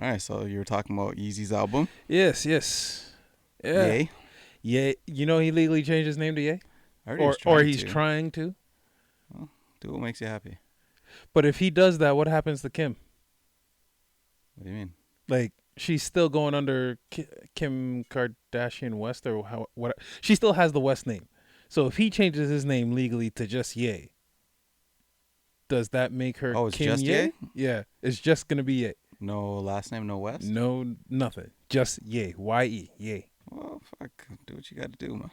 All right, so you were talking about Yeezy's album. Yes. Yeah. Yay. Yeah. You know he legally changed his name to Ye? I heard he was trying Or he's to. trying to. Well, do what makes you happy. But if he does that, what happens to Kim? What do you mean? Like, she's still going under Kim Kardashian West or what? She still has the West name. So if he changes his name legally to just Ye, does that make her it's Kim just Ye? Ye? Yeah, it's just gonna be Ye. No last name, no West? No, nothing. Just Ye. Y-E. Ye. Well, fuck. Do what you got to do, man.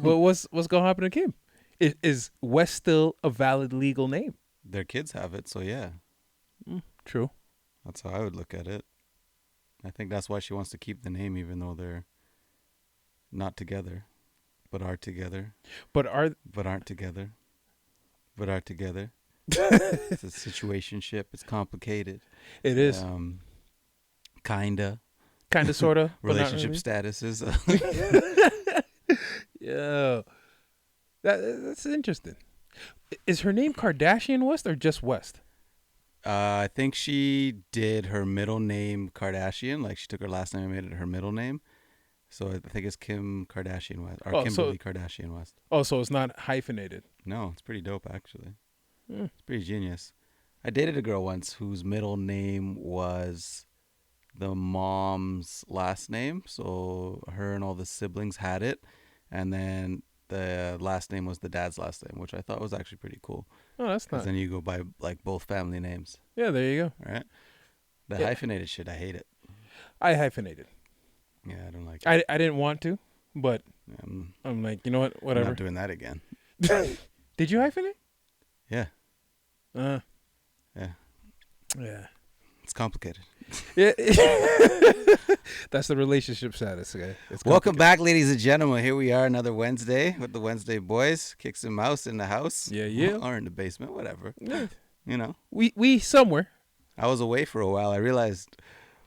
but what's gonna happen to Kim? Is West still a valid legal name? Their kids have it, so yeah. True. That's how I would look at it. I think that's why she wants to keep the name, even though they're not together, but are together, But aren't together, but are together. It's a situationship. It's complicated. it is Kind of sort of relationship statuses. Yeah, that's interesting. Is her name Kardashian West or just West? I think she did her middle name Kardashian. Like she took her last name and made it her middle name. So I think it's Kim Kardashian West or Kimberly Kardashian West. Oh, so it's not hyphenated. No, it's pretty dope actually. Mm. It's pretty genius. I dated a girl once whose middle name was the mom's last name. So her and all the siblings had it. And then the last name was the dad's last name, which I thought was actually pretty cool. Oh, that's not. Because then you go by like both family names. Yeah, there you go. All right. The Yeah. hyphenated shit, I hate it. I hyphenated. Yeah, I don't like it. I didn't want to, but I'm like, you know what? I'm Whatever. not doing that again. Did you hyphenate? Yeah. Yeah. Yeah. It's complicated. Yeah. That's the relationship status, okay? Welcome back, ladies and gentlemen. Here we are, another Wednesday with the Wednesday Boyz. Kicks and mouse in the house. Yeah. Or in the basement, whatever. Yeah. You know. We somewhere. I was away for a while. I realized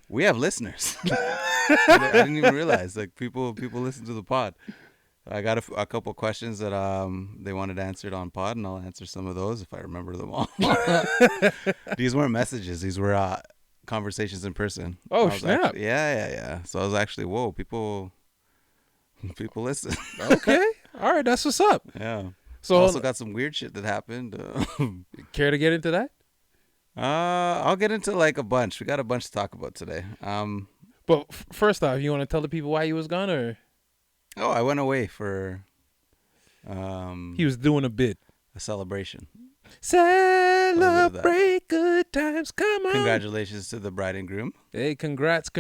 we have listeners. I didn't even realize. Like people listen to the pod. I got a couple questions that they wanted answered on pod, and I'll answer some of those if I remember them all. These weren't messages; these were conversations in person. Oh snap! Yeah. So I was actually, whoa, people listen. Okay, all right, that's what's up. Yeah. So also got some weird shit that happened. Care to get into that? I'll get into like a bunch. We got a bunch to talk about today. But first off, you want to tell the people why you was gone, or? Oh, I went away for He was doing a bid. A celebration. Celebrate good times. Come on. Congratulations to the bride and groom. Hey, congrats.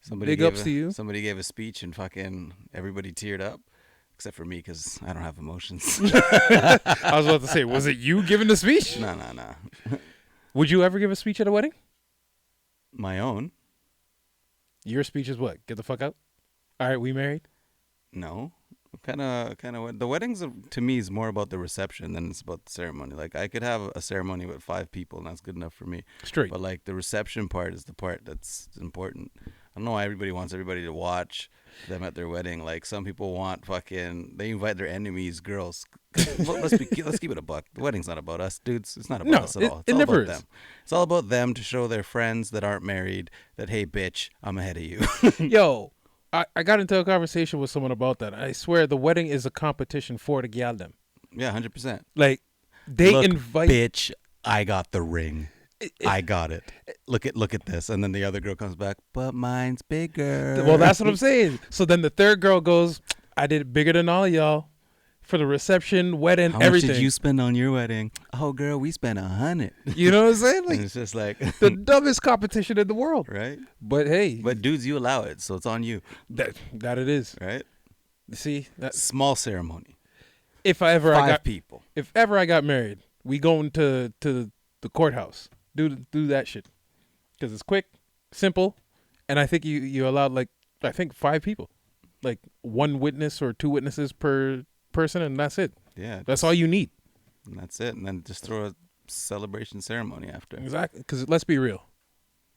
Somebody Big ups to you. Somebody gave a speech and fucking everybody teared up. Except for me, because I don't have emotions. I was about to say, was it you giving the speech? No. Would you ever give a speech at a wedding? My own? Your speech is what? Get the fuck out? All right, we married? No. Kind of. The weddings, to me, is more about the reception than it's about the ceremony. Like, I could have a ceremony with 5 people, and that's good enough for me. Straight. But, like, the reception part is the part that's important. I don't know why everybody wants everybody to watch them at their wedding. Like, some people want they invite their enemies, girls. Let's keep it a buck. The wedding's not about us, dudes. It's not about us at all. It's all never about is. them. It's all about them to show their friends that aren't married that, hey, bitch, I'm ahead of you. Yo, I got into a conversation with someone about that. I swear the wedding is a competition for the gal them. Yeah, 100%. Like, they Look, invite... bitch, I got the ring. I got it. Look at this. And then the other girl comes back, but mine's bigger. Well, that's what I'm saying. So then the third girl goes, I did it bigger than all y'all for the reception, wedding, How everything. much did you spend on your wedding? Oh, girl, we spent 100. You know what I'm saying? Like, and it's just like the dumbest competition in the world. Right? But hey. But dudes, you allow it, so it's on you. That it is. Right? See? Small ceremony. If ever I got married, we going to the courthouse. Do that shit. Because it's quick, simple, and I think you allowed, like, I think 5 people. Like, 1 witness or 2 witnesses per person, and that's it. Yeah. That's all you need. And that's it. And then just throw a celebration ceremony after. Exactly. Because let's be real.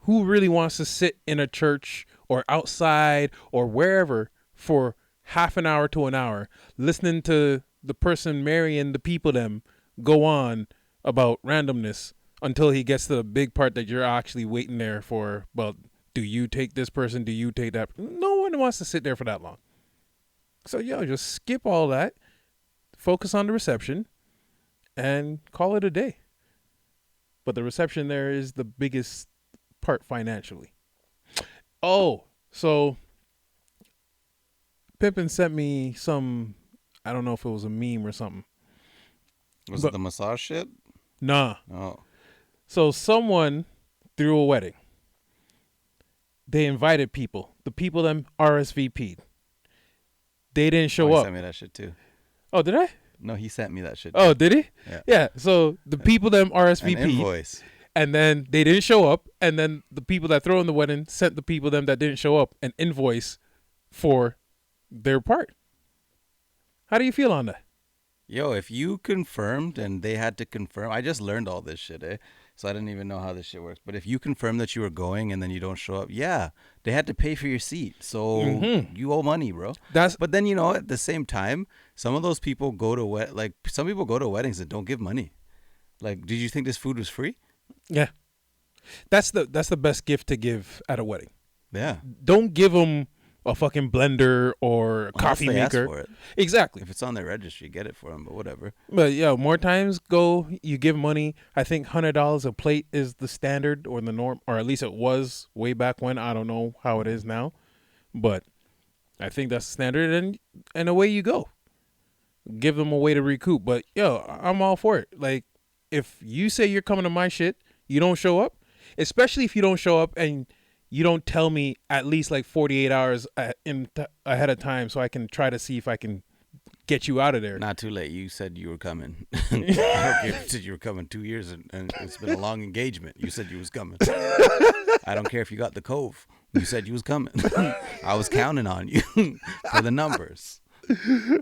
Who really wants to sit in a church or outside or wherever for half an hour to an hour listening to the person marrying the people them go on about randomness until he gets to the big part that you're actually waiting there for. Well, do you take this person? Do you take that? No one wants to sit there for that long. So, just skip all that. Focus on the reception and call it a day. But the reception there is the biggest part financially. Oh, so Pimpin sent me some, I don't know if it was a meme or something. Was it the massage shit? Nah. Oh. So someone threw a wedding. They invited people. The people them RSVP'd. They didn't show up. He sent me that shit too. Oh, did I? No, he sent me that shit too. Oh, did he? Yeah. Yeah. So the people them RSVP'd. An invoice. And then they didn't show up. And then the people that throw in the wedding sent the people them that didn't show up an invoice for their part. How do you feel on that? Yo, if you confirmed and they had to confirm, I just learned all this shit, so I didn't even know how this shit works. But if you confirm that you were going and then you don't show up, yeah, they had to pay for your seat. So you owe money, bro. But then, at the same time, some of those people go to some people go to weddings and don't give money. Like, did you think this food was free? Yeah. That's the best gift to give at a wedding. Yeah. Don't give them a fucking blender or a coffee maker. Ask for it. Exactly. If it's on their registry, get it for them, but whatever. But more times you give money. I think $100 a plate is the standard or the norm, or at least it was way back when. I don't know how it is now, but I think that's the standard, and away you go. Give them a way to recoup. But I'm all for it. Like, if you say you're coming to my shit, you don't show up, especially if you don't show up and you don't tell me at least like 48 hours ahead of time so I can try to see if I can get you out of there. Not too late. You said you were coming. I don't care if you said you were coming 2 years and it's been a long engagement. You said you was coming. I don't care if you got the cove. You said you was coming. I was counting on you for the numbers.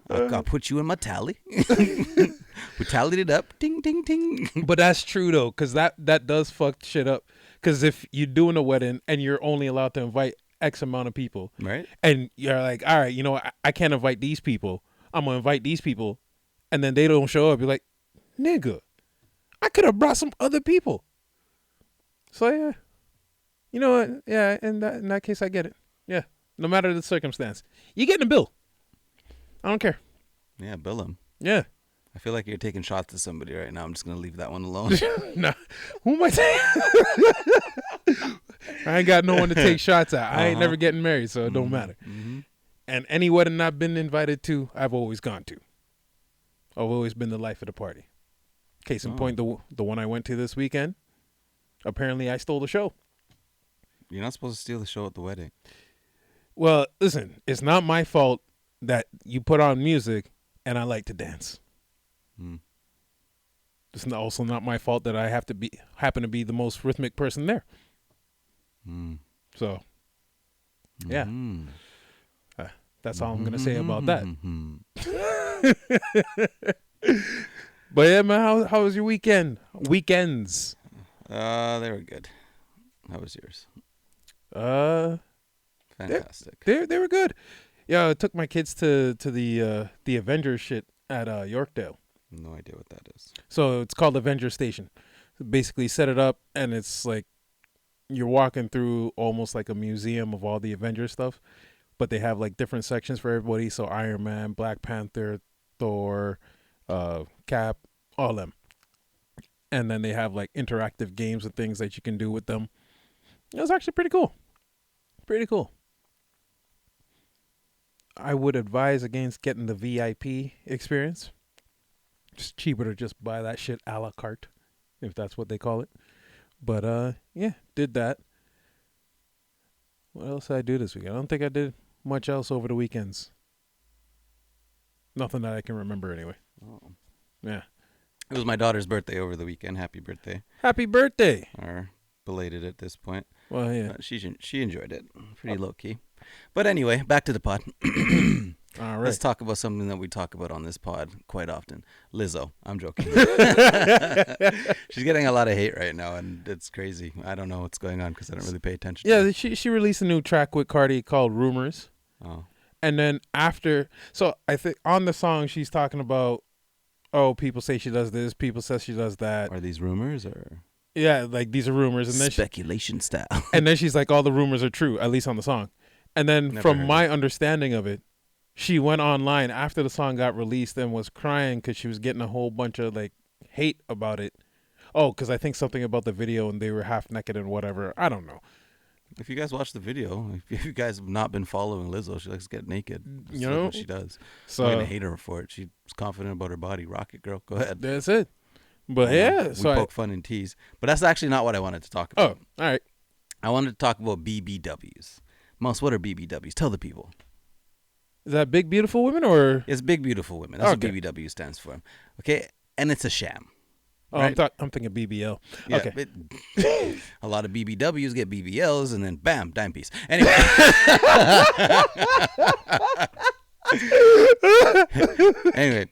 I'll put you in my tally. We tallied it up. Ding, ding, ding. But that's true, though, because that does fuck shit up. Because if you're doing a wedding and you're only allowed to invite X amount of people, right? And you're like, all right, I can't invite these people. I'm going to invite these people. And then they don't show up. You're like, nigga, I could have brought some other people. So, yeah. You know what? Yeah, in that case, I get it. Yeah. No matter the circumstance. You're getting a bill. I don't care. Yeah, bill them. Yeah. I feel like you're taking shots at somebody right now. I'm just going to leave that one alone. Nah. Who am I taking? I ain't got no one to take shots at. I ain't never getting married, so it don't matter. Mm-hmm. And any wedding I've been invited to, I've always gone to. I've always been the life of the party. Case in point, the one I went to this weekend, apparently I stole the show. You're not supposed to steal the show at the wedding. Well, listen, it's not my fault that you put on music and I like to dance. It's also not my fault that I happen to be the most rhythmic person there. So, yeah, that's all I'm gonna say about that. But yeah, man, how was your weekend? Weekends? They were good. How was yours? Fantastic. They were good. Yeah, I took my kids to the Avengers shit at Yorkdale. No idea what that is. So it's called Avenger Station. Basically set it up, and it's like you're walking through almost like a museum of all the Avenger stuff, but they have like different sections for everybody. So Iron Man, Black Panther, Thor, Cap, all them. And then they have like interactive games and things that you can do with them. It was actually pretty cool. Pretty cool. I would advise against getting the VIP experience. It's cheaper to just buy that shit a la carte, if that's what they call it. But yeah, did that. What else did I do this weekend? I don't think I did much else over the weekends. Nothing that I can remember anyway. Oh. Yeah. It was my daughter's birthday over the weekend. Happy birthday. Happy birthday. Or belated at this point. Well, yeah. She enjoyed it. Pretty low key. But anyway, back to the pod. All right. Let's talk about something that we talk about on this pod quite often. Lizzo. I'm joking. She's getting a lot of hate right now, and it's crazy. I don't know what's going on because I don't really pay attention. Yeah, she released a new track with Cardi called Rumors. Oh. And then after, so I think on the song she's talking about, oh, people say she does this, people say she does that. Are these rumors or? Yeah, like these are rumors, and then speculation style. And then she's like, all the rumors are true, at least on the song. And then from my understanding of it, she went online after the song got released and was crying because she was getting a whole bunch of like hate about it. Oh, because I think something about the video and they were half naked and whatever. I don't know. If you guys watch the video, if you guys have not been following Lizzo, she likes to get naked. That's you know what she does. So I'm gonna hate her for it. She's confident about her body. Rocket girl, go ahead. That's it. But we poke fun and tease. But that's actually not what I wanted to talk about. Oh, all right. I wanted to talk about BBWs. Mouse, what are BBWs? Tell the people. Is that Big Beautiful Women or? It's Big Beautiful Women. That's what BBW stands for. Okay, and it's a sham. Oh, right? I'm thinking BBL. Yeah, okay. A lot of BBWs get BBLs, and then bam, dime piece. Anyway. Anyway,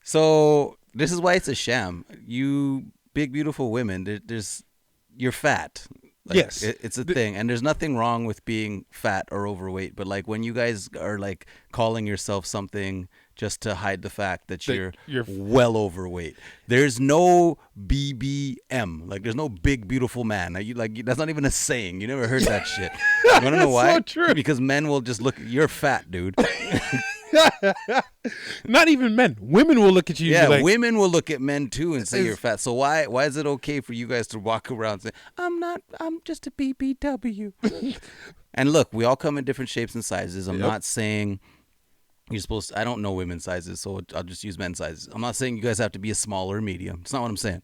so this is why it's a sham. You big beautiful women, you're fat. Like, yes, it's a thing, and there's nothing wrong with being fat or overweight. But like when you guys are like calling yourself something just to hide the fact that you're well overweight, there's no BBM. Like there's no big beautiful man. That's not even a saying. You never heard that shit. You want to know why? So true. Because men will just look. You're fat, dude. Not even men. Women will look at you. Yeah, like, women will look at men too and say you're fat. So why is it okay for you guys to walk around and say I'm just a BBW? And look, we all come in different shapes and sizes. I'm not saying you're supposed to, I don't know women's sizes, so I'll just use men's sizes. I'm not saying you guys have to be a small or medium. It's not what I'm saying.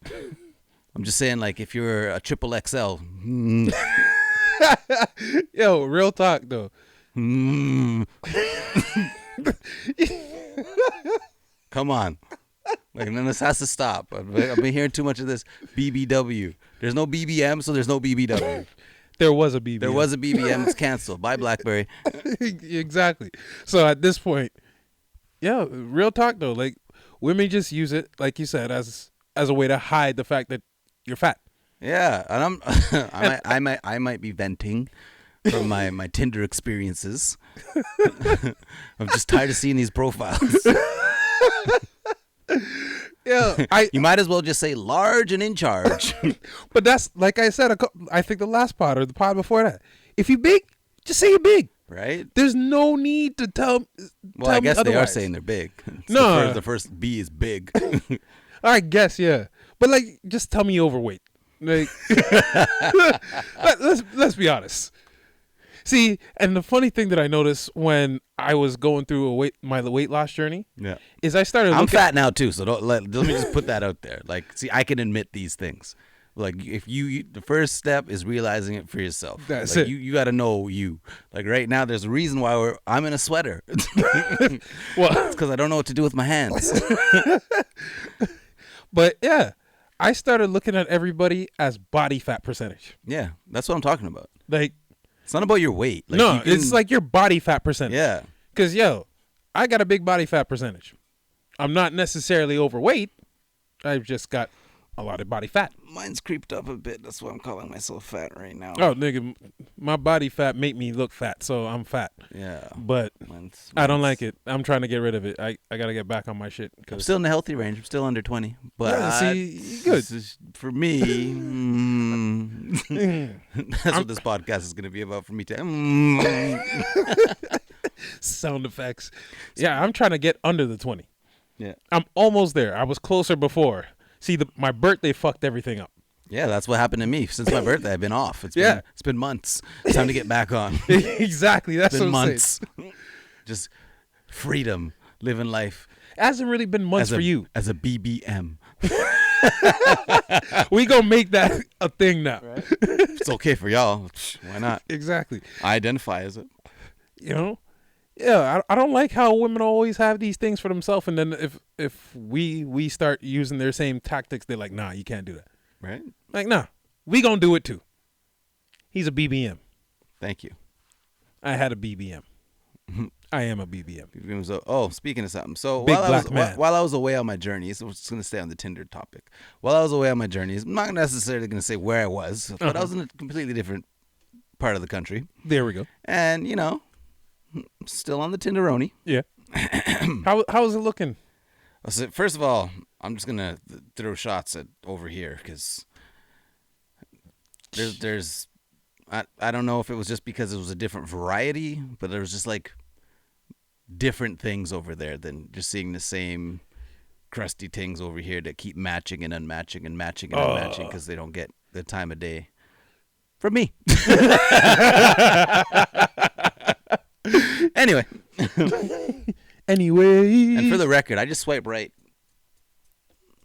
I'm just saying like if you're a triple XL. Yo, real talk though. Come on. Like, then this has to stop. I've been hearing too much of this BBW. There's no BBM, so there's no BBW. There was a BBM. There was a BBM. It's canceled. Bye, BlackBerry. Exactly. So at this point, yeah, real talk though. Like women just use it, like you said, as a way to hide the fact that you're fat. Yeah, and I might be venting from my Tinder experiences. I'm just tired of seeing these profiles. Yeah, you might as well just say large and in charge. But that's like I said. I think the last pod or the pod before that. If you big, just say you're big. Right? There's no need to tell. Well, I guess they are saying they're big. The first B is big. I guess, yeah. But like, just tell me you're overweight. Like, let's be honest. See, and the funny thing that I noticed when I was going through my weight loss journey, is I started. I'm fat now too, so let me just put that out there. Like, see, I can admit these things. Like, if the first step is realizing it for yourself. That's like, it. You got to know you. Like right now, there's a reason why I'm in a sweater. Well, it's because I don't know what to do with my hands. But yeah, I started looking at everybody as body fat percentage. Yeah, that's what I'm talking about. Like, it's not about your weight. Like, no, it's like your body fat percentage. Yeah. Because, I got a big body fat percentage. I'm not necessarily overweight. I've just got a lot of body fat. Mine's creeped up a bit. That's why I'm calling myself fat right now. Oh, nigga, my body fat make me look fat, so I'm fat. Yeah. But I don't like it. I'm trying to get rid of it. I got to get back on my shit. I'm still in the healthy range. I'm still under 20. But see, good. For me, that's what this podcast is going to be about for me to. Sound effects. Yeah, I'm trying to get under the 20. Yeah. I'm almost there. I was closer before. See, my birthday fucked everything up. Yeah, that's what happened to me. Since my birthday, I've been off. It's been months. It's time to get back on. Exactly. That's it's been what months. Just freedom, living life. It hasn't really been months for you. As a BBM. We gonna make that a thing now. Right? It's okay for y'all. Why not? Exactly. I identify as it. Yeah, I don't like how women always have these things for themselves, and then if we start using their same tactics, they're like, nah, you can't do that. Right? Like, nah, we gonna do it too. He's a BBM. Thank you. I had a BBM. I am a BBM. So, speaking of something, so while I was away on my journeys, we're just gonna stay on the Tinder topic. While I was away on my journeys, I'm not necessarily gonna say where I was, but I was in a completely different part of the country. There we go. And still on the Tinderoni. Yeah. How is it looking? So first of all, I'm just gonna throw shots at over here because there's I don't know if it was just because it was a different variety, but there was just like different things over there than just seeing the same crusty things over here that keep matching and unmatching and matching and unmatching because they don't get the time of day from me. Anyway. And for the record, I just swipe right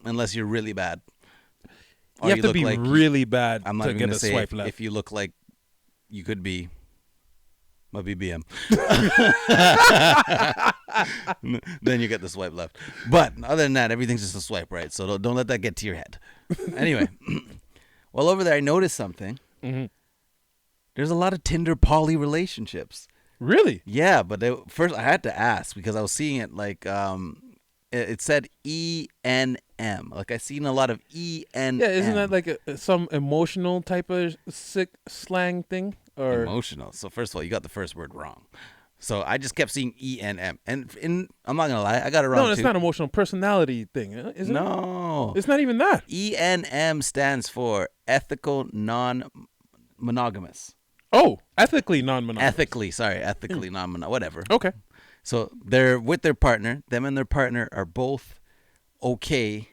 unless you're really bad. You have to be like really bad I'm not to even get gonna a say swipe left. if you look like you could be my BBM. Then you get the swipe left. But other than that, everything's just a swipe right. So don't let that get to your head. Anyway, well, over there, I noticed something. Mm-hmm. There's a lot of Tinder poly relationships. Really? Yeah, but first I had to ask because I was seeing it like it said ENM. Like I seen a lot of ENM. Yeah, isn't that like some emotional type of sick slang thing? Or emotional. So first of all, you got the first word wrong. So I just kept seeing ENM, and I'm not gonna lie, I got it wrong. No, it's not emotional personality thing, is it? No, it's not even that. ENM stands for ethical non-monogamous. Oh, ethically non-monogamous. Ethically non-monogamous. Whatever. Okay. So they're with their partner. Them and their partner are both okay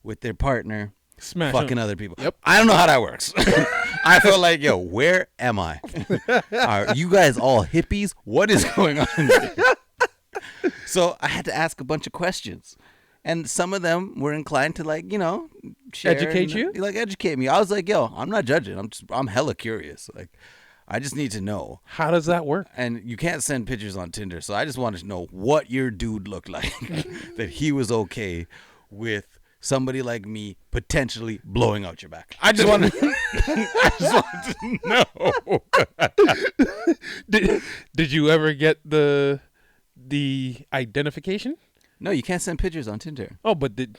with their partner fucking other people. Yep. I don't know how that works. I feel like, yo, where am I? Are you guys all hippies? What is going on here? So I had to ask a bunch of questions. And some of them were inclined to like, share educate you? Like educate me. I was like, yo, I'm not judging. I'm hella curious. Like, I just need to know. How does that work? And you can't send pictures on Tinder. So I just wanted to know what your dude looked like. That he was okay with somebody like me potentially blowing out your back. I just wanted to know. Did you ever get the identification? No, you can't send pictures on Tinder. Oh, but did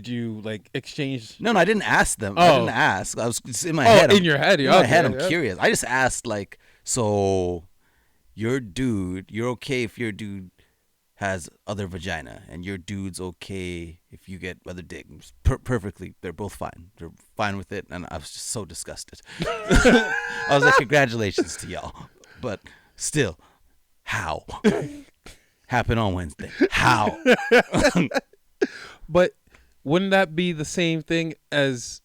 you like exchange? No, I didn't ask them. Oh. I didn't ask. I was in my head. In your head. In my head, I'm curious. I just asked like, so your dude, you're okay if your dude has other vagina, and your dude's okay if you get other dick. Perfectly, they're both fine. They're fine with it, and I was just so disgusted. I was like, congratulations to y'all, but still, how? Happened on Wednesday. How? But wouldn't that be the same thing as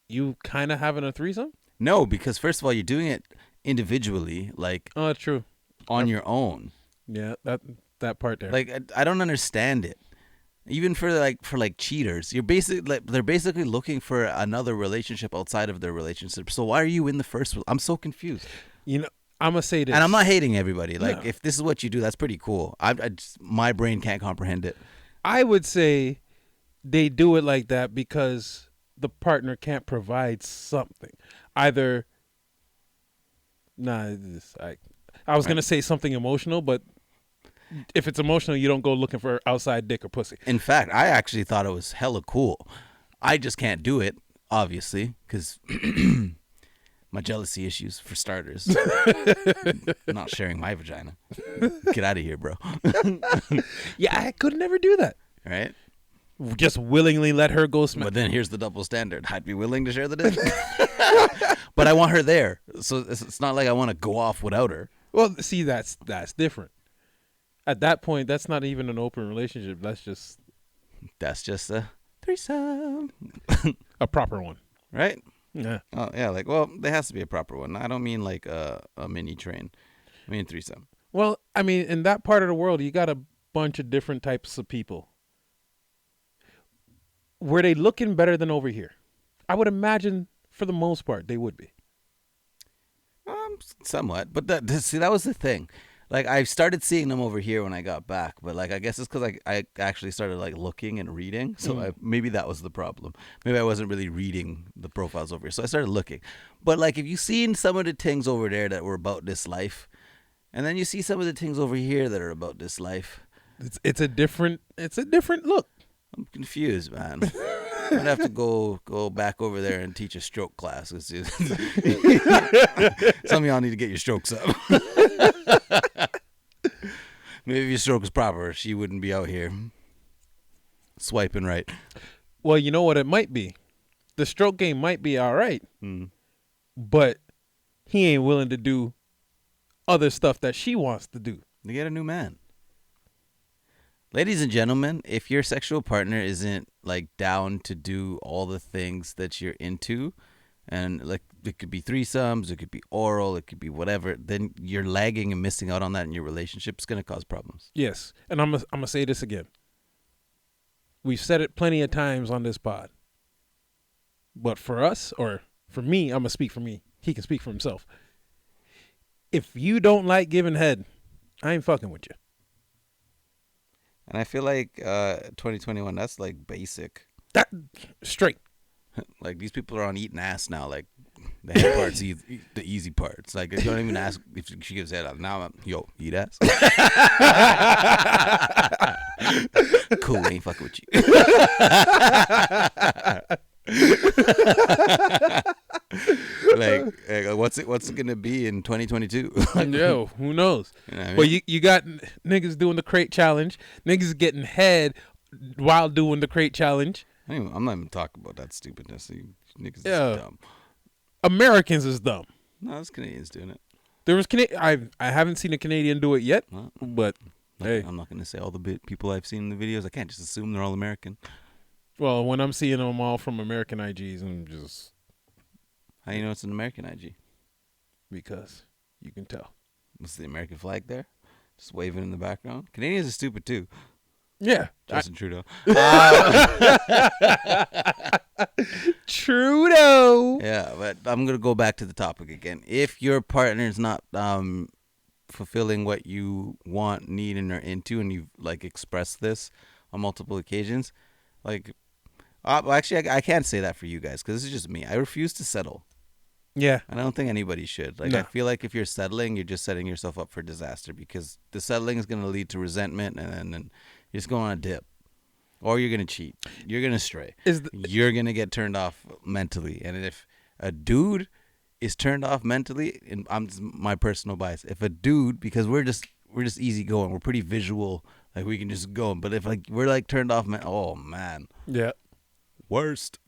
you kind of having a threesome? No, because first of all, you're doing it individually, like true, on your own. Yeah, that part there. Like I don't understand it. Even for cheaters, they're basically looking for another relationship outside of their relationship. So why are you in the first one? I'm so confused. I'm gonna say this, and I'm not hating everybody. Like if this is what you do, that's pretty cool. My brain can't comprehend it. I would say they do it like that because the partner can't provide something. Either, I was gonna say something emotional, but if it's emotional, you don't go looking for outside dick or pussy. In fact, I actually thought it was hella cool. I just can't do it, obviously, because my jealousy issues, for starters. I'm not sharing my vagina. Get out of here, bro. Yeah, I could never do that. Right? Just willingly let her go smack. But then here's the double standard. I'd be willing to share the dick. But I want her there. So it's not like I want to go off without her. Well, see, that's different. At that point, that's not even an open relationship. That's just a threesome. A proper one. Right? Yeah. Oh, yeah. Like, well, there has to be a proper one. I don't mean like a mini train. I mean threesome. Well, I mean, in that part of the world, you got a bunch of different types of people. Were they looking better than over here? I would imagine, for the most part, they would be. Somewhat. But that was the thing. Like, I started seeing them over here when I got back, but like I guess it's because I actually started like looking and reading, so maybe that was the problem. Maybe I wasn't really reading the profiles over here, so I started looking. But like, if you seen some of the things over there that were about this life, and then you see some of the things over here that are about this life, it's a different look. I'm confused, man. I'm gonna have to go back over there and teach a stroke class. Some of y'all need to get your strokes up. Maybe if your stroke was proper, she wouldn't be out here swiping right. Well, you know what it might be? The stroke game might be all right, but he ain't willing to do other stuff that she wants to do. You get a new man. Ladies and gentlemen, if your sexual partner isn't like down to do all the things that you're into, and like it could be threesomes, it could be oral, it could be whatever, then you're lagging and missing out on that in your relationship. It's going to cause problems. Yes. And I'm going to say this again. We've said it plenty of times on this pod. But for us, or for me, I'm going to speak for me. He can speak for himself. If you don't like giving head, I ain't fucking with you. And I feel like 2021, that's like basic. That straight. Like these people are on eating ass now. Like the head part's the easy part. It's like you don't even ask if she gives head. Now I'm eat ass. Cool, ain't fucking with you. like what's it gonna be in 2022? Yo, who knows? You know what I mean? But you got niggas doing the crate challenge, niggas getting head while doing the crate challenge. I'm not even talking about that stupidness. Niggas is dumb. Americans is dumb. No, it's Canadians doing it. There was I haven't seen a Canadian do it yet, but hey, I'm not gonna say all the people I've seen in the videos. I can't just assume they're all American. Well, when I'm seeing them all from American IGs, I'm just... How do you know it's an American IG? Because you can tell. What's the American flag there? Just waving in the background. Canadians are stupid too. Yeah. Justin Trudeau. Trudeau. Yeah, but I'm going to go back to the topic again. If your partner's not fulfilling what you want, need, and are into, and you've like expressed this on multiple occasions, like... actually, I can't say that for you guys because this is just me. I refuse to settle. Yeah. I don't think anybody should. Like, No. I feel like if you're settling, you're just setting yourself up for disaster because the settling is going to lead to resentment and then you're just going on a dip. Or you're going to cheat. You're going to stray. You're going to get turned off mentally. And if a dude is turned off mentally, and my personal bias, if a dude, because we're just easy going, we're pretty visual, like we can just go. But if like we're like turned off, oh man. Yeah. Worst.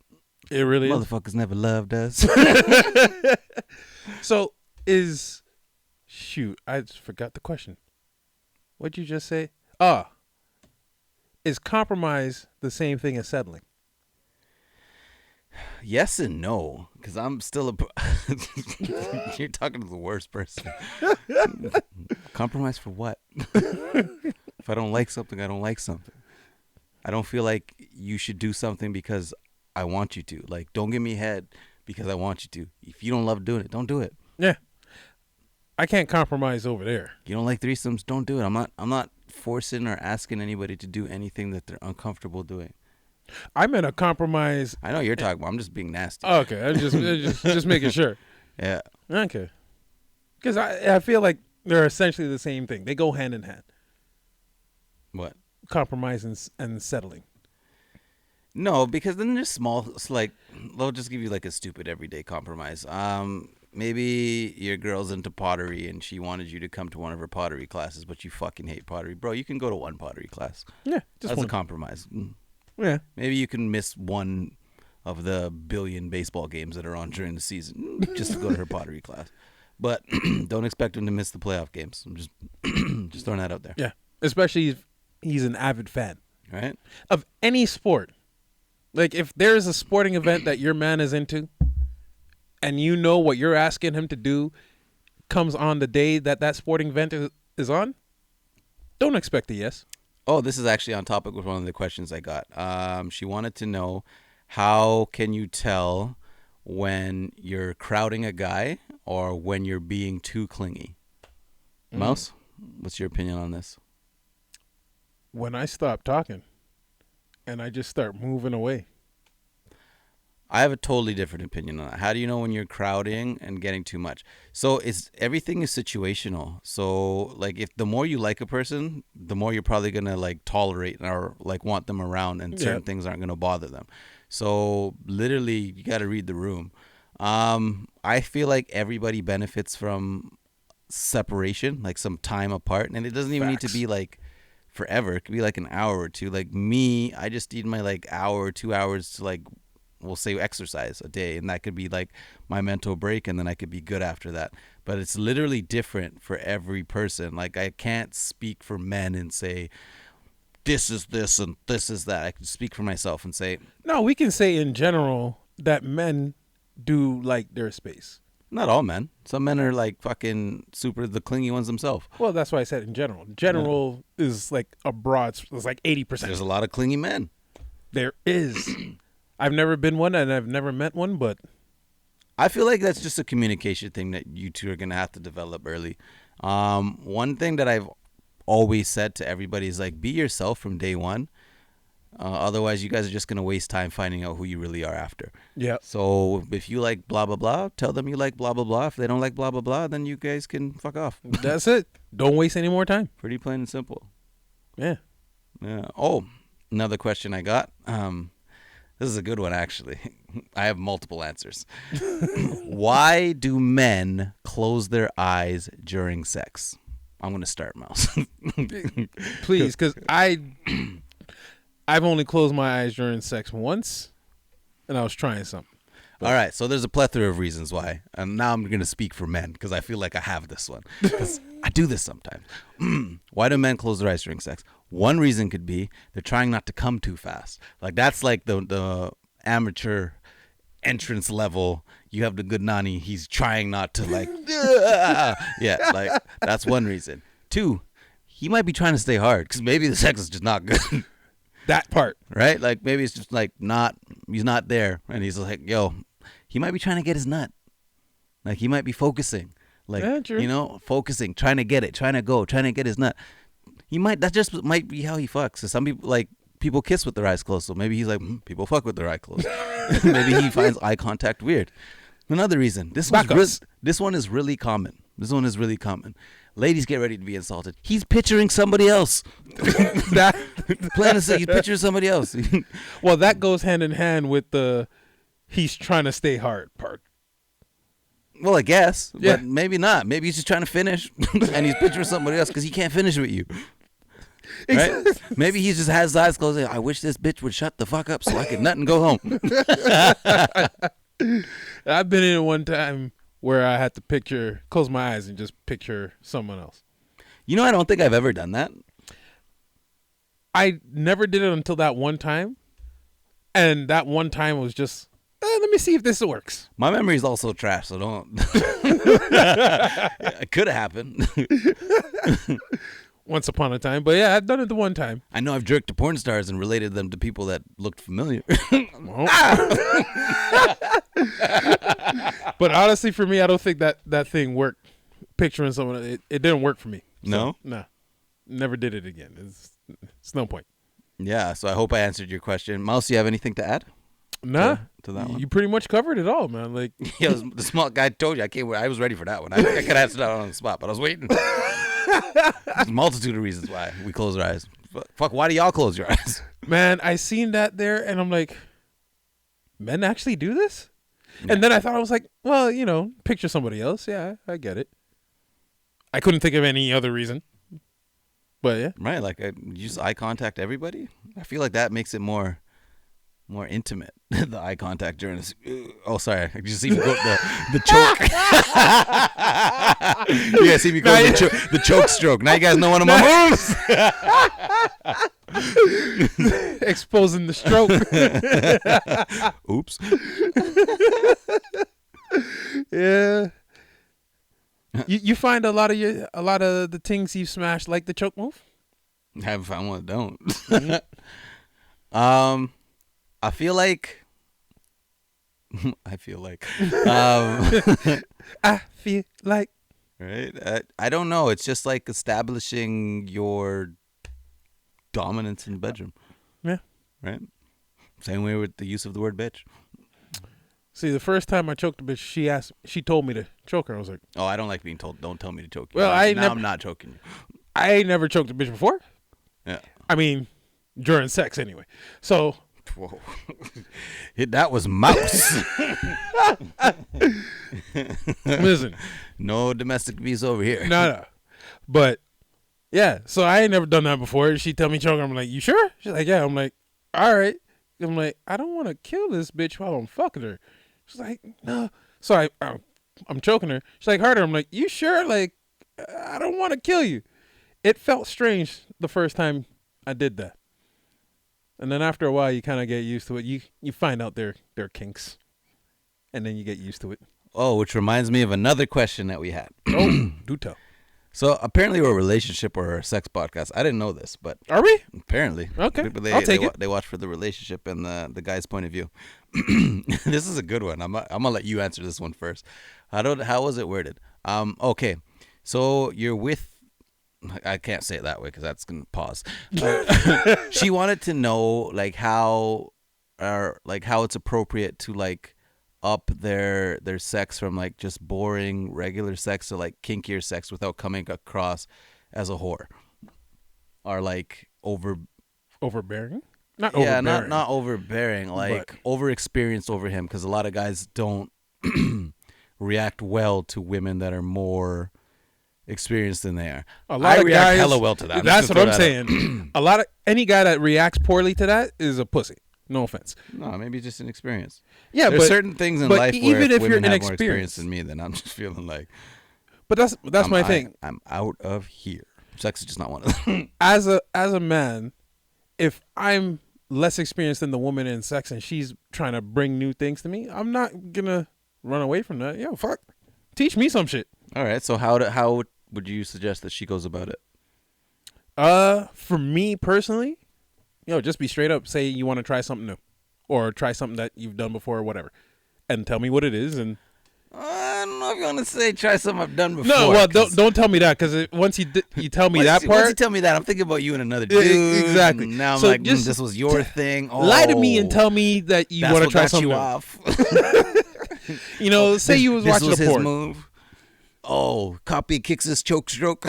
It really is. Motherfuckers never loved us. So shoot, I just forgot the question. What'd you just say? Is compromise the same thing as settling? Yes and no, because I'm still you're talking to the worst person. Compromise for what? If I don't like something, I don't like something. I don't feel like you should do something because I want you to. Like, don't give me head because I want you to. If you don't love doing it, don't do it. Yeah. I can't compromise over there. You don't like threesomes, don't do it. I'm not forcing or asking anybody to do anything that they're uncomfortable doing. I'm in a compromise. I know you're talking about. I'm just being nasty. Oh, okay. I'm just making sure. Yeah. Okay. Because I feel like they're essentially the same thing. They go hand in hand. What? Compromise and settling. No, because then there's small, it's like, they'll just give you like a stupid everyday compromise. Maybe your girl's into pottery and she wanted you to come to one of her pottery classes, but you fucking hate pottery. Bro, you can go to one pottery class. Yeah. That's a compromise. Yeah. Maybe you can miss one of the billion baseball games that are on during the season just to go to her pottery class. But don't expect him to miss the playoff games. I'm just throwing that out there. Yeah. Especially if he's an avid fan. Right? Of any sport. Like, if there's a sporting event that your man is into and you know what you're asking him to do comes on the day that sporting event is on, don't expect a yes. Oh, this is actually on topic with one of the questions I got. She wanted to know, how can you tell when you're crowding a guy or when you're being too clingy? Mouse, what's your opinion on this? When I stop talking and I just start moving away. I have a totally different opinion on that. How do you know when you're crowding and getting too much? So everything is situational. So like, if the more you like a person, the more you're probably gonna like tolerate or like want them around, and certain things aren't gonna bother them. So literally, you got to read the room. I feel like everybody benefits from separation, like some time apart, and it doesn't even need to be like forever. It could be like an hour or two. Like me, I just need my like hour or 2 hours to like we'll say exercise a day, and that could be like my mental break, and then I could be good after that. But it's literally different for every person. Like, I can't speak for men and say this is this and this is that. I can speak for myself and say, no, we can say in general that men do like their space. not all men. Some men are like fucking super the clingy ones themselves. Well, that's why I said in general. General is like a broad. It's like 80%. There's a lot of clingy men. There is. I've never been one, and I've never met one, but I feel like that's just a communication thing that you two are gonna have to develop early. One thing that I've always said to everybody is like, be yourself from day one. Otherwise, you guys are just gonna waste time finding out who you really are after. yeah. So if you like blah blah blah, tell them you like blah blah blah. If they don't like blah blah blah, then you guys can fuck off. That's it. Don't waste any more time. Pretty plain and simple. Yeah. Yeah. Oh, another question I got. This is a good one, actually. I have multiple answers. Why do men close their eyes during sex? I'm gonna start, Mouse. Please, because I've only closed my eyes during sex once, and I was trying something. All right, so there's a plethora of reasons why, and now I'm gonna speak for men because I feel like I have this one because I do this sometimes. Why do men close their eyes during sex? One reason could be they're trying not to come too fast. Like, that's like the amateur entrance level. You have the good nanny. He's trying not to like, yeah, like that's one reason. Two, he might be trying to stay hard because maybe the sex is just not good. That part, right? Like, maybe it's just like he's not there, and he's like, yo, he might be trying to get his nut. Like, he might be focusing, like, focusing, trying to get it, trying to go, trying to get his nut. That just might be how he fucks. So some people, like, people kiss with their eyes closed, so maybe he's like, people fuck with their eyes closed. Maybe he finds eye contact weird. Another reason, this one is really common. Ladies, get ready to be insulted. He's picturing somebody else. Plan to say he's picturing somebody else. Well, that goes hand in hand with the he's trying to stay hard part. Well, I guess, yeah. But maybe not. Maybe he's just trying to finish, and he's picturing somebody else because he can't finish with you. Right? Maybe he just has his eyes closed. I wish this bitch would shut the fuck up so I could nut and go home. I've been in one time where I had to close my eyes and just picture someone else. You know, I don't think I've ever done that. I never did it until that one time. And that one time was just, let me see if this works. My memory is also trash, so don't. It could have happened. Once upon a time. But yeah, I've done it the one time. I know I've jerked to porn stars and related them to people that looked familiar. But honestly, for me, I don't think that thing worked. Picturing someone, it didn't work for me. So, no. Never did it again. It's no point. Yeah, so I hope I answered your question. Mouse, you have anything to add? Nah. To that one? You pretty much covered it all, man. Like, yeah, the small guy told you I was ready for that one. I could answer that on the spot, but I was waiting. There's a multitude of reasons why we close our eyes. Fuck, why do y'all close your eyes? Man, I seen that there, and I'm like, men actually do this? Yeah. And then I thought, I was like, well, picture somebody else. Yeah, I get it. I couldn't think of any other reason. But yeah. Right, like, use eye contact everybody? I feel like that makes it more intimate. The eye contact during this. Oh, sorry. I just see me go the choke. You guys see me go the choke stroke. Now you guys know one of my moves. Exposing the stroke. Oops. Yeah. You find a lot of the things you've smashed like the choke move? I haven't found one that don't. Mm-hmm. I feel like. Right. I don't know. It's just like establishing your dominance in the bedroom. Yeah. Right. Same way with the use of the word bitch. See, the first time I choked a bitch, she told me to choke her. I was like, oh, I don't like being told. Don't tell me to choke you. Well, I'm not choking you. I ain't never choked a bitch before. Yeah. I mean, during sex anyway. So. Whoa. That was Mouse. Listen. No domestic abuse over here. No. But, yeah. So I ain't never done that before. She tell me choke her. I'm like, you sure? She's like, yeah. I'm like, all right. I'm like, I don't want to kill this bitch while I'm fucking her. She's like, no. So I'm choking her. She's like, harder. I'm like, you sure? Like, I don't want to kill you. It felt strange the first time I did that. And then after a while, you kind of get used to it. You find out their kinks. And then you get used to it. Oh, which reminds me of another question that we had. Oh, do tell. So apparently we're a relationship or a sex podcast. I didn't know this, but are we? Apparently. Okay. I'll take it. They watch for the relationship and the guy's point of view. This is a good one. I'm gonna let you answer this one first. How was it worded? Okay. So you're with. I can't say it that way because that's gonna pause. She wanted to know how it's appropriate to up their sex from just boring regular sex to kinkier sex without coming across as a whore or overbearing. Not overbearing. Not overbearing. Over experienced over him, because a lot of guys don't react well to women that are more experienced than they are. I react hella well to that. That's what I'm saying. Any guy that reacts poorly to that is a pussy. No offense. No, maybe just inexperienced. Yeah, there's certain things in life where if women have more experience than me, then I'm just feeling like. But that's my thing. I'm out of here. Sex is just not one of them. As a man, if I'm less experienced than the woman in sex and she's trying to bring new things to me, I'm not gonna run away from that. Yo, fuck, teach me some shit. All right. So how would you suggest that she goes about it? For me personally. Just be straight up. Say you want to try something new, or try something that you've done before, or whatever, and tell me what it is. And I don't know if you want to say try something I've done before. No, well, don't tell me that, because once you tell me that part, once you tell me that, I'm thinking about you and another dude. Exactly. Now I'm this was your thing. Oh, lie to me and tell me that you want to try something you new. Off. Say you was watching a porn. His move. Oh, copy kicks his choke stroke.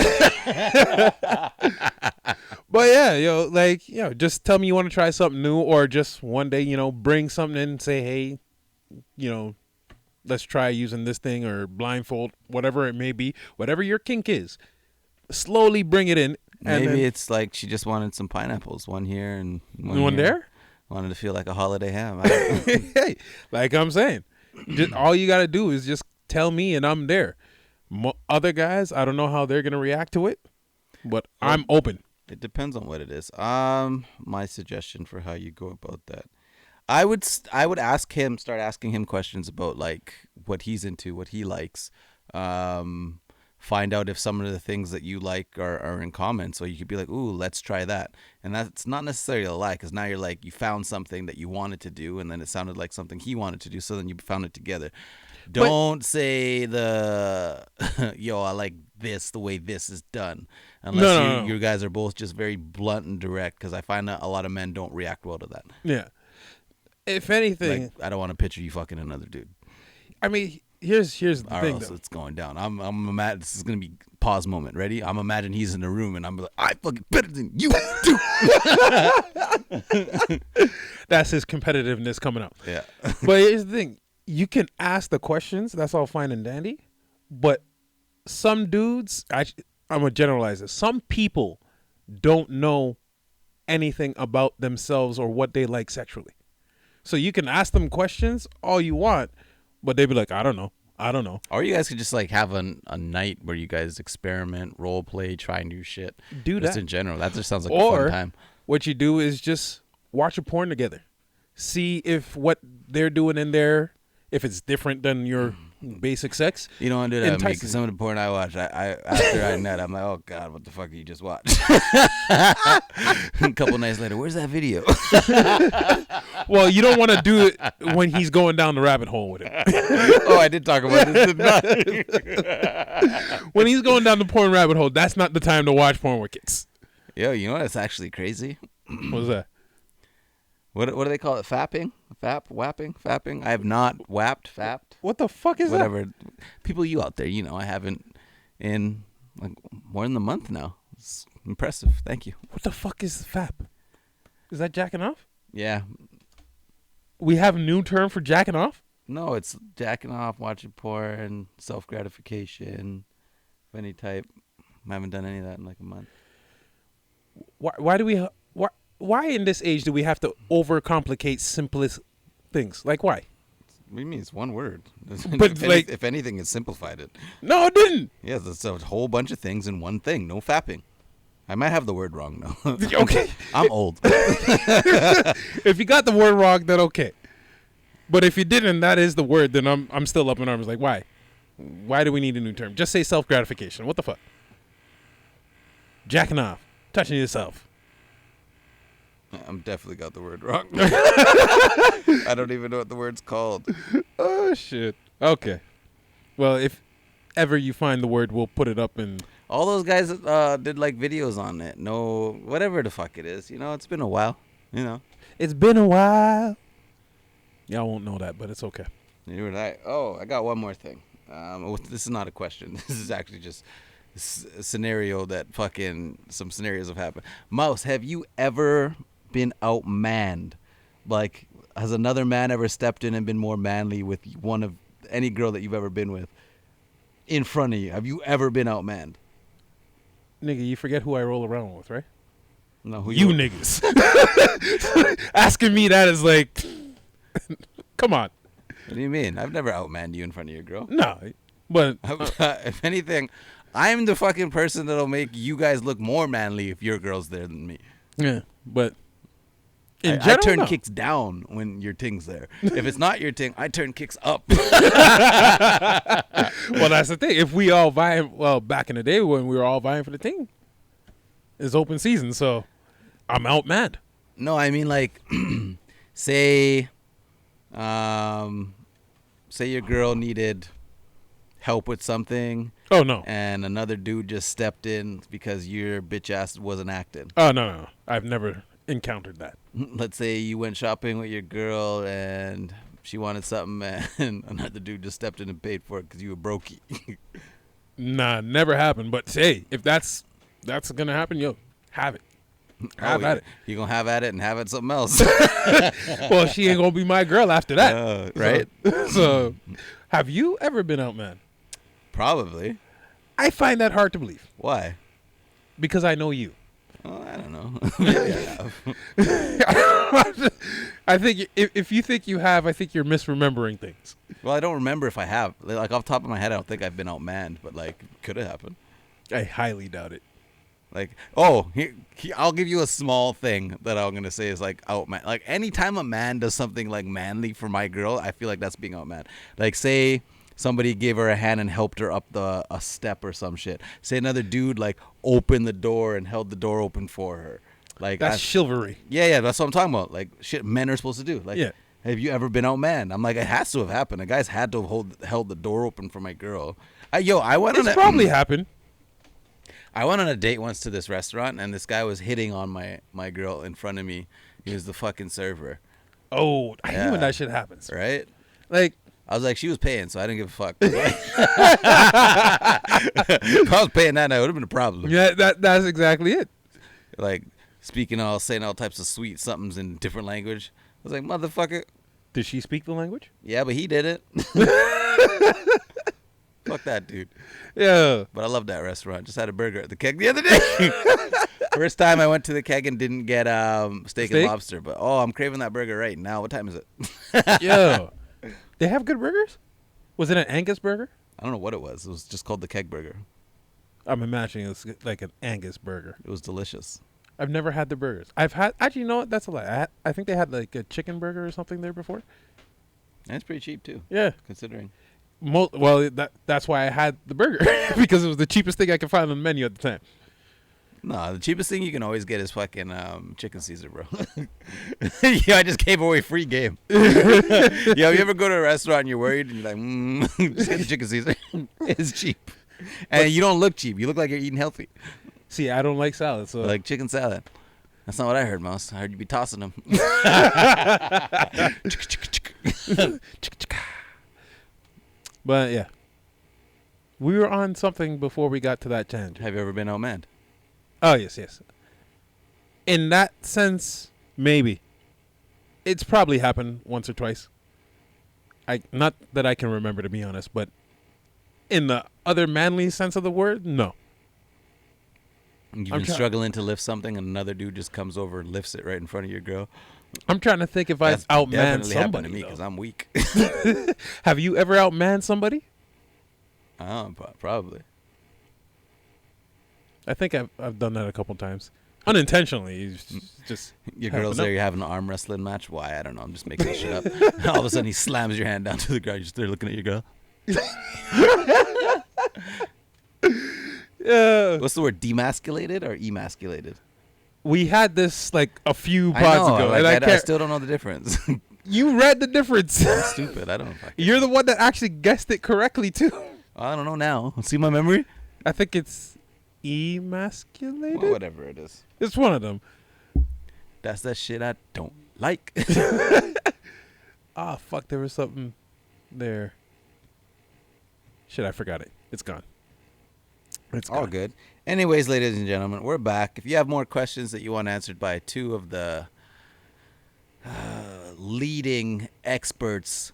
But yeah, just tell me you want to try something new, or just one day, bring something in and say, hey, let's try using this thing, or blindfold, whatever it may be, whatever your kink is. Slowly bring it in. And maybe it's she just wanted some pineapples, one here and one there. Wanted to feel like a holiday ham. Hey, like I'm saying, all you got to do is just tell me and I'm there. Other guys, I don't know how they're going to react to it, but I'm open. It depends on what it is. My suggestion for how you go about that, I would start asking him questions about what he's into, what he likes. Find out if some of the things that you like are in common. So you could be like, ooh, let's try that. And that's not necessarily a lie, because now you're you found something that you wanted to do, and then it sounded like something he wanted to do, so then you found it together. Don't say yo, I like this, the way this is done. Unless you guys are both just very blunt and direct, because I find that a lot of men don't react well to that. Yeah. If anything. I don't want to picture you fucking another dude. I mean, here's the thing, though. It's going down. I'm imagine this is going to be pause moment. Ready? I'm imagine he's in the room and I'm like, I fucking better than you do. That's his competitiveness coming out. Yeah. But here's the thing. You can ask the questions. That's all fine and dandy. But some dudes, I'm going to generalize this. Some people don't know anything about themselves or what they like sexually. So you can ask them questions all you want, but they'd be like, I don't know. Or you guys could just have a night where you guys experiment, role play, try new shit. Do that. Just in general. That just sounds like a fun time. What you do is just watch a porn together. See if what they're doing in there, if it's different than your basic sex. You don't want to do that with me, because some of the porn I watch, after I nut, I'm like, oh God, what the fuck did you just watch? A couple nights later, where's that video? Well, you don't want to do it when he's going down the rabbit hole with it. Oh, I did talk about this, didn't I? When he's going down the porn rabbit hole, that's not the time to watch porn with kicks. Yo, you know what's actually crazy? What's that? What do they call it? Fapping? Wapping? Fapping? I have not fapped. What the fuck is Whatever. that? People you out there, I haven't in more than a month now. It's impressive. Thank you. What the fuck is fap? Is that jacking off? Yeah. We have a new term for jacking off? No, it's jacking off, watching porn, self-gratification of any type. I haven't done any of that in a month. Why do we... why in this age do we have to overcomplicate simplest things? Like, why? What do you mean? It's one word. But if anything, it simplified it. No, it didn't. Yeah, it's a whole bunch of things in one thing. No fapping. I might have the word wrong though. Okay. I'm old. If you got the word wrong, then okay. But if you didn't, that is the word. Then I'm still up in arms. Like, why? Why do we need a new term? Just say self gratification. What the fuck? Jacking off, touching yourself. I'm definitely got the word wrong. I don't even know what the word's called. Oh shit. Okay. Well, if ever you find the word, we'll put it up in. All those guys did like videos on it. No, whatever the fuck it is. You know, it's been a while. You know, It's been a while. Y'all won't know that, but it's okay. you and I. Oh, I got one more thing. This is not a question. This is actually just a scenario that some scenarios have happened. Mouse, have you ever been outmanned? Like, has another man ever stepped in and been more manly with one of any girl that you've ever been with in front of you? Have you ever been outmanned? Nigga, you forget who I roll around with, right? No, who You niggas. Asking me that is like, come on. What do you mean? I've never outmanned you in front of your girl. No, but If anything, I'm the fucking person that'll make you guys look more manly if your girl's there than me. yeah, but I general, turn no. kicks down when your ting's there. If it's not your ting, I turn kicks up. Well, that's the thing. If we all vying, well, back in the day when we were all vying for the team, it's open season, so I'm outmanned. No, I mean like, say your girl needed help with something. Oh no. And another dude just stepped in because your bitch ass wasn't acting. Oh no. I've never encountered that. Let's say you went shopping with your girl and she wanted something and another dude just stepped in and paid for it because you were brokey. Nah, never happened. But hey, if that's gonna happen, yo, have it. Have at it. You gonna have at it and have it something else. Well, she ain't gonna be my girl after that, right? So, have you ever been outmanned? Probably. I find that hard to believe Why? because I know you. Oh, I don't know. Maybe I have. I think if you think you have, I think you're misremembering things. Well, I don't remember if I have. Like off the top of my head, I don't think I've been outmanned, but like, could have happened. I highly doubt it. Like, I'll give you a small thing that I'm gonna say is like outman. Like, anytime a man does something like manly for my girl, I feel like that's being outmanned. Like, say somebody gave her a hand and helped her up a step or some shit. Say another dude like opened the door and held the door open for her. Like, That's chivalry. Yeah, that's what I'm talking about. Like, shit men are supposed to do. Like, Yeah. have you ever been outmanned? I'm like, it has to have happened. A guy's had to have held the door open for my girl. I went on It's probably happened. I went on a date once to this restaurant, and this guy was hitting on my girl in front of me. He was the fucking server. Oh, I Yeah. hate when that shit happens. Right? Like, I was like, she was paying, so I didn't give a fuck. If I was paying that night, it would have been a problem. yeah, that's exactly it. Like, saying all types of sweet somethings in different language. I was like, motherfucker. Did she speak the language? Yeah, but he did it. Fuck that dude. Yeah. But I love that restaurant. Just had a burger at the Keg the other day. First time I went to the Keg and didn't get steak and lobster. But, I'm craving that burger right now. What time is it? Yo. They have good burgers? Was it an Angus burger? I don't know what it was. It was just called the Keg Burger. I'm imagining it's like an Angus burger. It was delicious. I've never had the burgers. I've had, actually, you know what? That's a lie. I think they had like a chicken burger or something there before. And it's pretty cheap, too. Yeah. Considering. Well, that's why I had the burger because it was the cheapest thing I could find on the menu at the time. No, the cheapest thing you can always get is fucking chicken Caesar, bro. Yeah, I just gave away free game. Yeah, you ever go to a restaurant and you're worried and you're like, just get the chicken Caesar. It's cheap. And you don't look cheap. You look like you're eating healthy. See, I don't like salad, so Like chicken salad. That's not what I heard, Mouse. I heard you be tossing them. But yeah, we were on something before we got to that tangent. Have you ever been outmanned? Oh yes. In that sense, maybe. It's probably happened once or twice. Not that I can remember, to be honest, but in the other manly sense of the word, no. You've been struggling to lift something, and another dude just comes over and lifts it right in front of your girl. I'm trying to think if I've outmanned somebody. Happened to me because I'm weak. Have you ever outmanned somebody? Probably. I think I've done that a couple times. Unintentionally. Just your girl's there, you're having an arm wrestling match. Why? I don't know. I'm just making this shit up. All of a sudden, he slams your hand down to the ground. You're just there looking at your girl. Yeah. What's the word? Demasculated or emasculated? We had this like a few pods ago. Like, I still don't know the difference. You read the difference. I'm stupid. I don't know. You're the one that actually guessed it correctly too. I don't know now. See my memory? I think it's emasculated. Well, whatever it is. It's one of them. That's that shit I don't like. Ah, fuck. There was something there. Shit, I forgot it. It's gone. It's all good. Anyways, ladies and gentlemen, we're back. If you have more questions that you want answered by two of the leading experts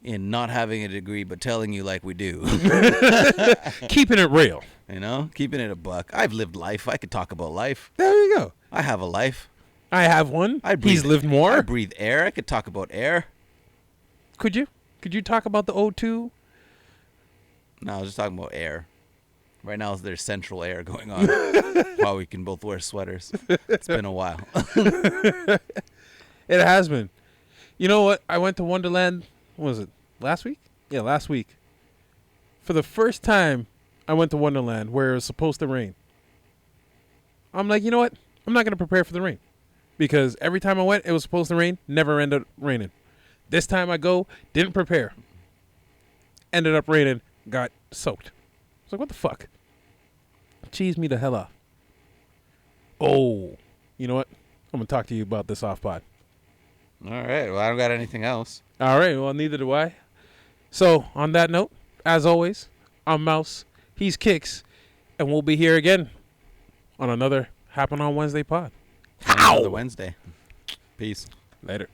in not having a degree but telling you like we do. Keeping it real. You know? Keeping it a buck. I've lived life. I could talk about life. There you go. I have a life. I have one. He's lived more. I breathe air. I could talk about air. Could you? Could you talk about the O2? No, I was just talking about air. Right now, there's central air going on while we can both wear sweaters. It's been a while. It has been. You know what? I went to Wonderland, what was it, last week? Yeah, last week. For the first time, I went to Wonderland where it was supposed to rain. I'm like, you know what? I'm not going to prepare for the rain. Because every time I went, it was supposed to rain, never ended up raining. This time I go, didn't prepare. Ended up raining, got soaked. I was like, what the fuck? Cheese me the hell off. Oh, you know what? I'm going to talk to you about this off pod. All right. Well, I don't got anything else. All right. Well, neither do I. So, on that note, as always, I'm Mouse. He's Kicks. And we'll be here again on another Happnd on Wednesday pod. Another Wednesday. Peace. Later.